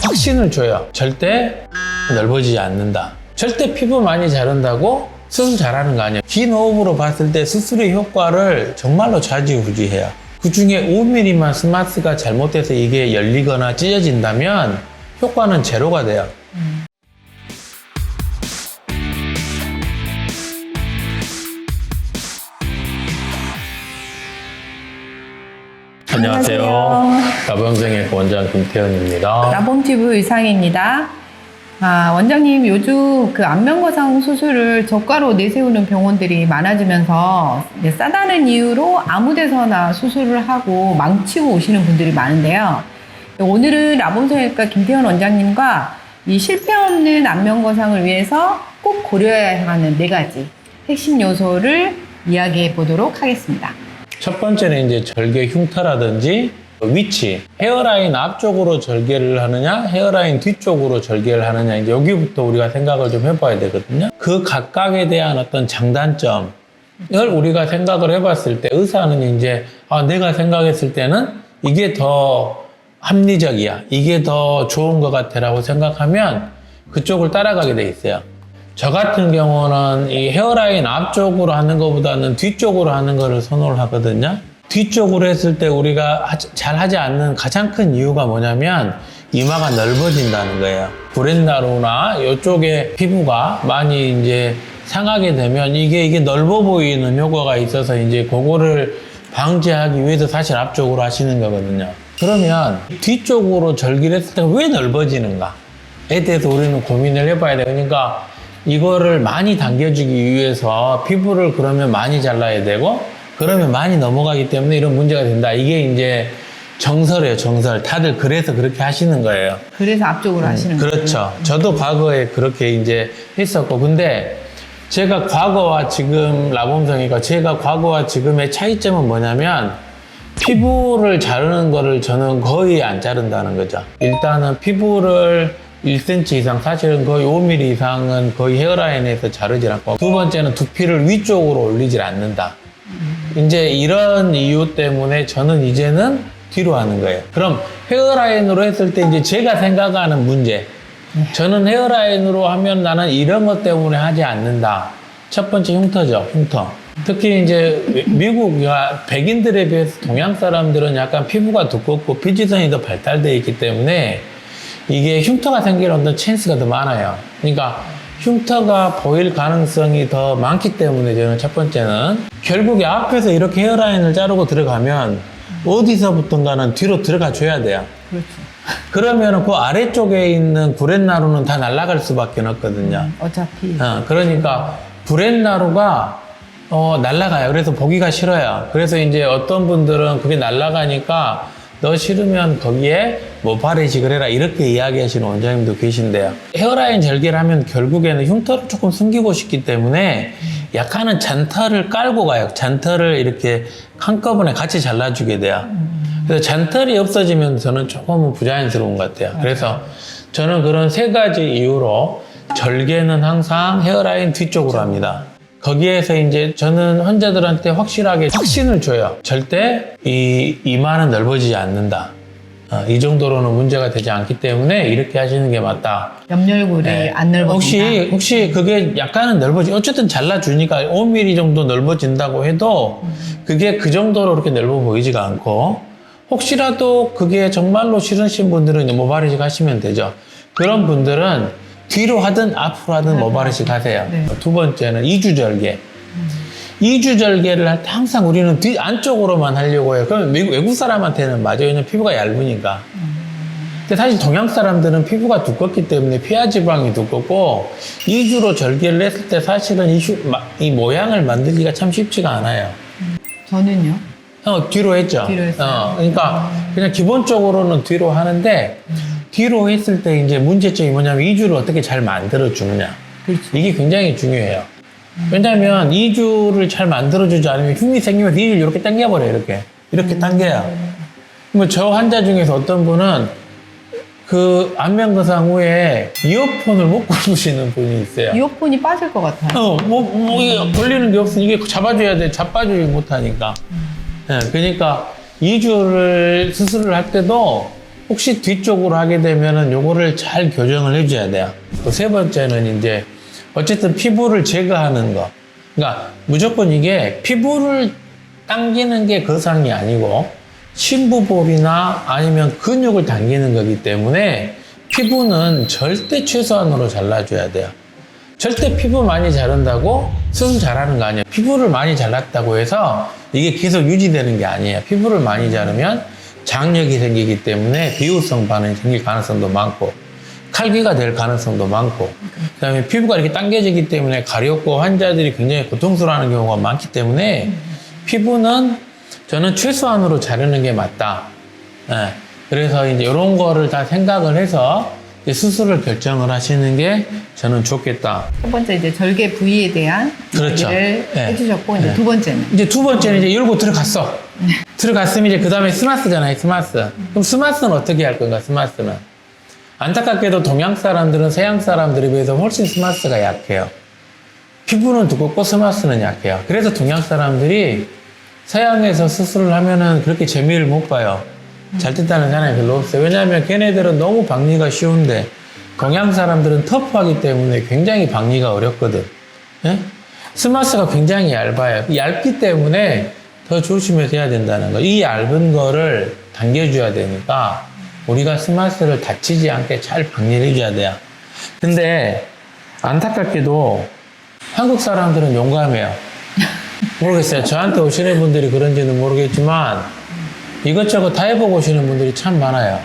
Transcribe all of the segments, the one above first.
확신을 줘요. 절대 넓어지지 않는다. 절대 피부 많이 자른다고 수술 잘하는 거 아니에요. 긴 호흡으로 봤을 때 수술의 효과를 정말로 좌지우지해요. 그 중에 5mm만 스마스가 잘못돼서 이게 열리거나 찢어진다면 효과는 제로가 돼요. 안녕하세요. 라범생의 원장 김태현입니다. 라범튜브 의상입니다. 원장님, 요즘 그 안면거상 수술을 저가로 내세우는 병원들이 많아지면서 이제 싸다는 이유로 아무 데서나 수술을 하고 망치고 오시는 분들이 많은데요. 오늘은 라범성외과 김태현 원장님과 이 실패 없는 안면거상을 위해서 꼭 고려해야 하는 4가지 핵심 요소를 이야기해 보도록 하겠습니다. 첫 번째는 이제 절개 흉터라든지 위치, 헤어라인 앞쪽으로 절개를 하느냐, 헤어라인 뒤쪽으로 절개를 하느냐, 이제 여기부터 우리가 생각을 좀 해봐야 되거든요. 그 각각에 대한 어떤 장단점을 우리가 생각을 해봤을 때 의사는 이제 내가 생각했을 때는 이게 더 합리적이야, 이게 더 좋은 것 같아 라고 생각하면 그쪽을 따라가게 돼 있어요. 저 같은 경우는 이 헤어라인 앞쪽으로 하는 것보다는 뒤쪽으로 하는 거를 선호를 하거든요. 뒤쪽으로 했을 때 우리가 잘 하지 않는 가장 큰 이유가 뭐냐면 이마가 넓어진다는 거예요. 브렛나루나 이쪽에 피부가 많이 이제 상하게 되면 이게 넓어 보이는 효과가 있어서 이제 그거를 방지하기 위해서 사실 앞쪽으로 하시는 거거든요. 그러면 뒤쪽으로 절개를 했을 때 왜 넓어지는가에 대해서 우리는 고민을 해봐야 돼요. 그러니까 이거를 많이 당겨주기 위해서 피부를 그러면 많이 잘라야 되고 그러면 많이 넘어가기 때문에 이런 문제가 된다. 이게 이제 정설이에요, 정설. 다들 그래서 그렇게 하시는 거예요. 그래서 앞쪽으로 하시는 거예요. 그렇죠. 저도 과거에 그렇게 이제 했었고. 근데 제가 과거와 지금 라범성이가 제가 과거와 지금의 차이점은 뭐냐면 피부를 자르는 거를 저는 거의 안 자른다는 거죠. 일단은 피부를 1cm 이상, 사실은 거의 5mm 이상은 거의 헤어라인에서 자르질 않고, 두 번째는 두피를 위쪽으로 올리질 않는다. 이제 이런 이유 때문에 저는 이제는 뒤로 하는 거예요. 그럼 헤어라인으로 했을 때 이제 제가 생각하는 문제. 저는 헤어라인으로 하면 나는 이런 것 때문에 하지 않는다. 첫 번째 흉터죠, 흉터. 특히 이제 미국 백인들에 비해서 동양 사람들은 약간 피부가 두껍고 피지선이 더 발달되어 있기 때문에 이게 흉터가 생길 어떤 찬스가 더 많아요. 그러니까 흉터가 보일 가능성이 더 많기 때문에 저는 첫 번째는 결국에 앞에서 이렇게 헤어라인을 자르고 들어가면 어디서부턴가는 뒤로 들어가 줘야 돼요. 그렇죠. 그러면 그 아래쪽에 있는 브렛나루는 다 날아갈 수밖에 없거든요. 어차피. 그러니까 브렛나루가 날아가요. 그래서 보기가 싫어요. 그래서 이제 어떤 분들은 그게 날아가니까 너 싫으면 거기에 뭐 바래식을 해라 이렇게 이야기하시는 원장님도 계신데요. 헤어라인 절개를 하면 결국에는 흉터를 조금 숨기고 싶기 때문에 약간은 잔털을 깔고 가요. 잔털을 이렇게 한꺼번에 같이 잘라주게 돼요. 그래서 잔털이 없어지면 저는 조금은 부자연스러운 것 같아요. 그래서 저는 그런 3가지 이유로 절개는 항상 헤어라인 뒤쪽으로 합니다. 거기에서 이제 저는 환자들한테 확실하게 확신을 줘요. 절대 이마는 넓어지지 않는다. 이 정도로는 문제가 되지 않기 때문에 이렇게 하시는 게 맞다. 옆열골이 안 넓어진다. 혹시 그게 약간은 어쨌든 잘라주니까 5mm 정도 넓어진다고 해도 그게 그 정도로 그렇게 넓어 보이지가 않고, 혹시라도 그게 정말로 싫으신 분들은 모발이식 하시면 되죠. 그런 분들은 뒤로 하든 앞으로 하든 모발이식 하세요. 네. 두 번째는 이주절개. 이주절개를 할 때 항상 우리는 뒤 안쪽으로만 하려고 해요. 그러면 외국 사람한테는 맞아요. 왜냐면 피부가 얇으니까. 근데 사실 동양 사람들은 피부가 두껍기 때문에 피하 지방이 두껍고, 이주로 절개를 했을 때 사실은 이 모양을 만들기가 참 쉽지가 않아요. 저는요? 뒤로 했죠. 뒤로 했어요. 그러니까 그냥 기본적으로는 뒤로 하는데, 뒤로 했을 때 이제 문제점이 뭐냐면 이주를 어떻게 잘 만들어주느냐. 그렇죠. 이게 굉장히 중요해요. 왜냐면 이주를 잘 만들어주지 않으면 흉이 생기면 이주를 이렇게 당겨버려요. 이렇게 당겨요. 뭐 저 환자 중에서 어떤 분은 그 안면거상 후에 이어폰을 못 꼽으시는 분이 있어요. 이어폰이 빠질 것 같아요. 이게 걸리는 게 없으니 이게 잡아줘야 돼. 잡아주지 못하니까. 네, 그러니까 이주를 수술을 할 때도 혹시 뒤쪽으로 하게 되면은 요거를 잘 교정을 해줘야 돼요. 또 세 번째는 이제 어쨌든 피부를 제거하는 거. 그러니까 무조건 이게 피부를 당기는 게 거상이 아니고 심부볼이나 아니면 근육을 당기는 거기 때문에 피부는 절대 최소한으로 잘라줘야 돼요. 절대 피부 많이 자른다고 수술 잘하는 거 아니에요. 피부를 많이 잘랐다고 해서 이게 계속 유지되는 게 아니에요. 피부를 많이 자르면 장력이 생기기 때문에 비후성 반응이 생길 가능성도 많고 칼기가 될 가능성도 많고 그다음에 피부가 이렇게 당겨지기 때문에 가렵고 환자들이 굉장히 고통스러워하는 경우가 많기 때문에 피부는 저는 최소한으로 자르는 게 맞다. 예. 그래서 이제 이런 거를 다 생각을 해서 이제 수술을 결정을 하시는 게 저는 좋겠다. 첫 번째 이제 절개 부위에 대한 그렇죠. 얘기를 네. 해주셨고 이제 네. 두 번째는 이제 두 번째는 이제 열고 들어갔어. 들어갔으면 이제 그 다음에 스마스잖아요, 스마스. 그럼 스마스는 어떻게 할 건가, 스마스는? 안타깝게도 동양 사람들은 서양 사람들에 비해서 훨씬 스마스가 약해요. 피부는 두껍고 스마스는 약해요. 그래서 동양 사람들이 서양에서 수술을 하면은 그렇게 재미를 못 봐요. 잘 됐다는 사람이 별로 없어요. 왜냐하면 걔네들은 너무 박리가 쉬운데 동양 사람들은 터프하기 때문에 굉장히 박리가 어렵거든. 예? 스마스가 굉장히 얇아요. 얇기 때문에 더 조심해서 해야 된다는 거. 이 얇은 거를 당겨줘야 되니까 우리가 스마스를 다치지 않게 잘 박리를 해줘야 돼요. 근데 안타깝게도 한국 사람들은 용감해요. 모르겠어요. 저한테 오시는 분들이 그런지는 모르겠지만 이것저것 다 해보고 오시는 분들이 참 많아요.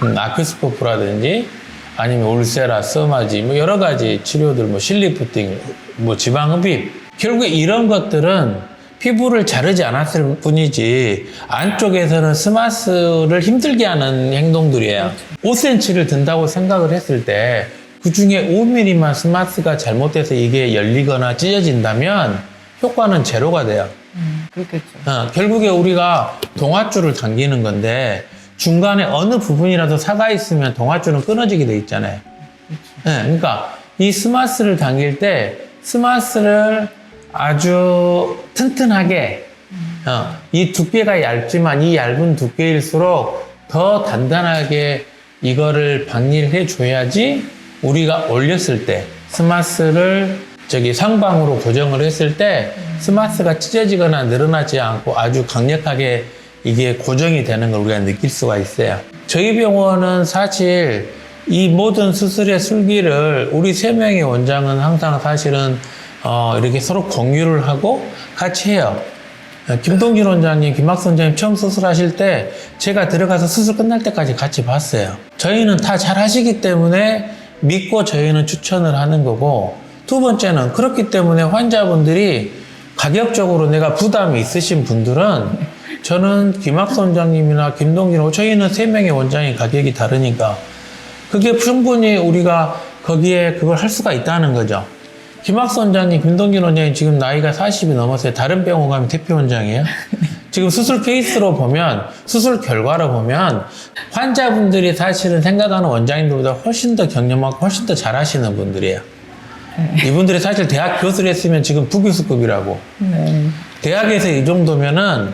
아크스포프라든지 아니면 울세라, 써마지 뭐 여러 가지 치료들, 뭐 실리프팅, 뭐 지방흡입. 결국에 이런 것들은 피부를 자르지 않았을 뿐이지 안쪽에서는 스마스를 힘들게 하는 행동들이에요. 5cm를 든다고 생각을 했을 때 그 중에 5mm만 스마스가 잘못돼서 이게 열리거나 찢어진다면 효과는 제로가 돼요. 그렇겠죠. 결국에 우리가 동아줄을 당기는 건데 중간에 어느 부분이라도 사가 있으면 동아줄은 끊어지게 돼 있잖아요. 네, 그러니까 이 스마스를 당길 때 스마스를 아주 튼튼하게 이 두께가 얇지만 이 얇은 두께일수록 더 단단하게 이거를 박리를 해줘야지 우리가 올렸을 때 스마스를 상방으로 고정을 했을 때 스마스가 찢어지거나 늘어나지 않고 아주 강력하게 이게 고정이 되는 걸 우리가 느낄 수가 있어요. 저희 병원은 사실 이 모든 수술의 술기를 우리 3명의 원장은 항상 사실은 이렇게 서로 공유를 하고 같이 해요. 김동진 원장님, 김학선 원장님 처음 수술하실 때 제가 들어가서 수술 끝날 때까지 같이 봤어요. 저희는 다 잘 하시기 때문에 믿고 저희는 추천을 하는 거고 두 번째는 그렇기 때문에 환자분들이 가격적으로 내가 부담이 있으신 분들은 저는 김학선 원장님이나 김동진 저희는 3명의 원장이 가격이 다르니까 그게 충분히 우리가 거기에 그걸 할 수가 있다는 거죠. 김학선 원장님, 김동진 원장님 지금 나이가 40이 넘었어요. 다른 병원 가면 대표 원장이에요. 지금 수술 케이스로 보면, 수술 결과로 보면 환자분들이 사실은 생각하는 원장님들보다 훨씬 더 경험하고 훨씬 더 잘하시는 분들이에요. 이분들이 사실 대학 교수를 했으면 지금 부교수급이라고. 대학에서 이 정도면은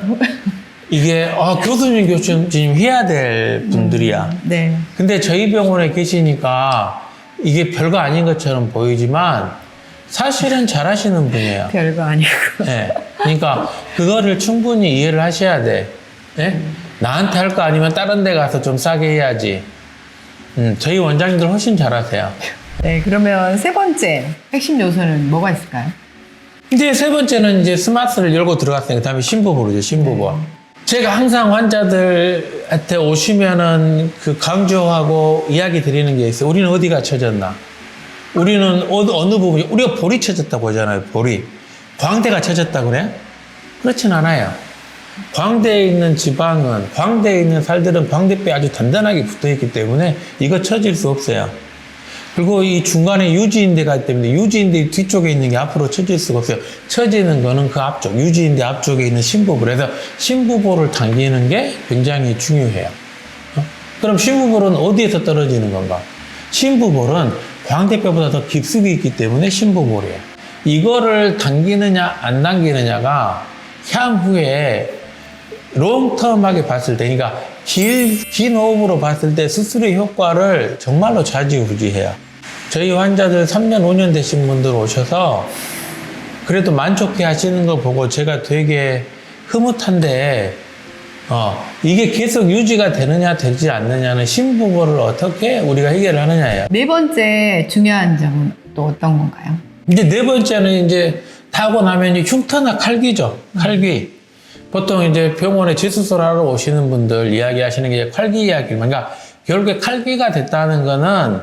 이게 교수님, 교수님 해야 될 분들이야. 네. 근데 저희 병원에 계시니까 이게 별거 아닌 것처럼 보이지만 사실은 잘하시는 분이에요. 별거 아니고. 네. 그러니까 그거를 충분히 이해를 하셔야 돼. 네? 나한테 할 거 아니면 다른 데 가서 좀 싸게 해야지. 저희 원장님들 훨씬 잘하세요. 네, 그러면 세 번째 핵심 요소는 뭐가 있을까요? 이제 세 번째는 이제 스마스를 열고 들어갔으니까 그 다음에 심부볼이죠, 심부볼. 제가 항상 환자들한테 오시면은 그 강조하고 이야기 드리는 게 있어요. 우리는 어디가 처졌나? 우리는 어느 부분이, 우리가 볼이 처졌다고 하잖아요, 볼이. 광대가 처졌다고 그래요? 그렇진 않아요. 광대에 있는 지방은, 광대에 있는 살들은 광대뼈에 아주 단단하게 붙어 있기 때문에 이거 처질 수 없어요. 그리고 이 중간에 유지인대가 있기 때문에 유지인대 뒤쪽에 있는 게 앞으로 처질 수가 없어요. 처지는 거는 그 앞쪽, 유지인대 앞쪽에 있는 심부볼. 그래서 심부볼을 당기는 게 굉장히 중요해요. 그럼 심부볼은 어디에서 떨어지는 건가? 심부볼은 광대뼈보다 더 깊숙이 있기 때문에 심부볼이에요. 이거를 당기느냐 안 당기느냐가 향후에 롱텀하게 봤을 때, 그러니까 긴 호흡으로 봤을 때 수술의 효과를 정말로 좌지우지해요. 저희 환자들 3년, 5년 되신 분들 오셔서 그래도 만족해 하시는 거 보고 제가 되게 흐뭇한데, 이게 계속 유지가 되느냐, 되지 않느냐는 신부고를 어떻게 우리가 해결을 하느냐예요. 네 번째 중요한 점은 또 어떤 건가요? 이제 네 번째는 이제 타고 나면 이제 흉터나 칼귀죠. 칼귀. 보통 이제 병원에 재수술하러 오시는 분들 이야기하시는 게 칼귀 이야기. 그러니까 결국에 칼귀가 됐다는 거는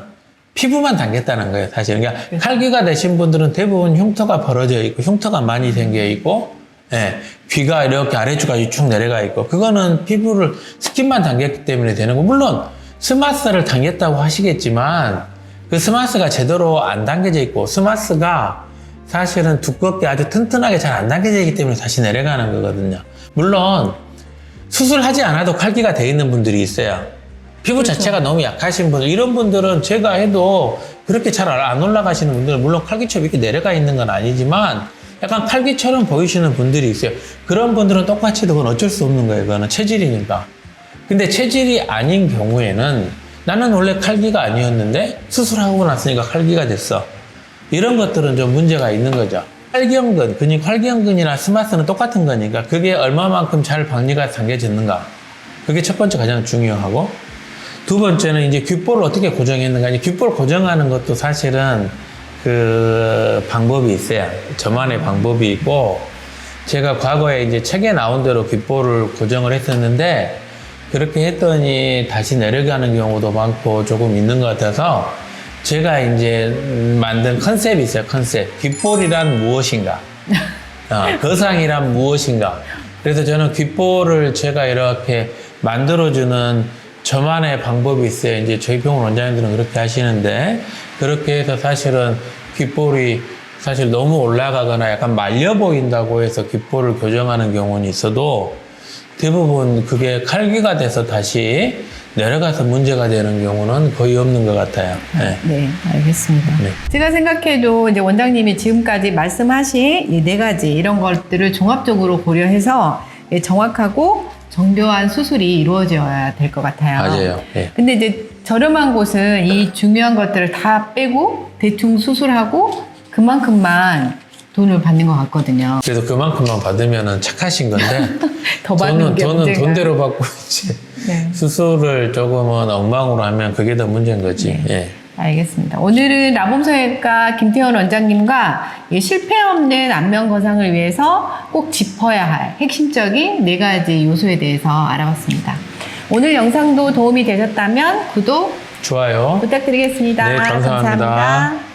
피부만 당겼다는 거예요, 사실. 그러니까 칼귀가 되신 분들은 대부분 흉터가 벌어져 있고, 흉터가 많이 생겨 있고, 예, 귀가 이렇게 아래쪽까지 쭉 내려가 있고, 그거는 피부를, 스킨만 당겼기 때문에 되는 거. 물론, 스마스를 당겼다고 하시겠지만, 그 스마스가 제대로 안 당겨져 있고, 스마스가 사실은 두껍게 아주 튼튼하게 잘 안 당겨져 있기 때문에 다시 내려가는 거거든요. 물론, 수술하지 않아도 칼귀가 돼 있는 분들이 있어요. 피부 자체가 너무 약하신 분들, 이런 분들은 제가 해도 그렇게 잘 안 올라가시는 분들은 물론 칼귀처럼 이렇게 내려가 있는 건 아니지만 약간 칼귀처럼 보이시는 분들이 있어요. 그런 분들은 똑같이 그건 어쩔 수 없는 거예요. 그거는 체질이니까. 근데 체질이 아닌 경우에는 나는 원래 칼귀가 아니었는데 수술하고 났으니까 칼귀가 됐어. 이런 것들은 좀 문제가 있는 거죠. 활경근, 활경근이나 스마스는 똑같은 거니까 그게 얼마만큼 잘 박리가 당겨졌는가. 그게 첫 번째 가장 중요하고, 두 번째는 이제 귓볼을 어떻게 고정했는가. 이제 귓볼 고정하는 것도 사실은 그 방법이 있어요. 저만의 방법이 있고, 제가 과거에 이제 책에 나온 대로 귓볼을 고정을 했었는데, 그렇게 했더니 다시 내려가는 경우도 많고 조금 있는 것 같아서, 제가 이제 만든 컨셉이 있어요, 컨셉. 귓볼이란 무엇인가? 거상이란 무엇인가? 그래서 저는 귓볼을 제가 이렇게 만들어주는 저만의 방법이 있어요. 이제 저희 병원 원장님들은 그렇게 하시는데, 그렇게 해서 사실은 귓볼이 사실 너무 올라가거나 약간 말려 보인다고 해서 귓볼을 교정하는 경우는 있어도 대부분 그게 칼귀가 돼서 다시 내려가서 문제가 되는 경우는 거의 없는 것 같아요. 네, 네, 알겠습니다. 네. 제가 생각해도 이제 원장님이 지금까지 말씀하신 이 네 가지 이런 것들을 종합적으로 고려해서 정확하고 정교한 수술이 이루어져야 될 것 같아요. 맞아요. 네. 근데 이제 저렴한 곳은 이 중요한 것들을 다 빼고 대충 수술하고 그만큼만 돈을 받는 것 같거든요. 그래서 그만큼만 받으면 착하신 건데, 더 받는 게 저는 문제가. 돈대로 받고 이제 네. 수술을 조금은 엉망으로 하면 그게 더 문제인 거지. 예. 알겠습니다. 오늘은 나봄성형외과 김태원 원장님과 이 실패 없는 안면 거상을 위해서 꼭 짚어야 할 핵심적인 네 가지 요소에 대해서 알아봤습니다. 오늘 영상도 도움이 되셨다면 구독, 좋아요. 부탁드리겠습니다. 네, 감사합니다. 감사합니다.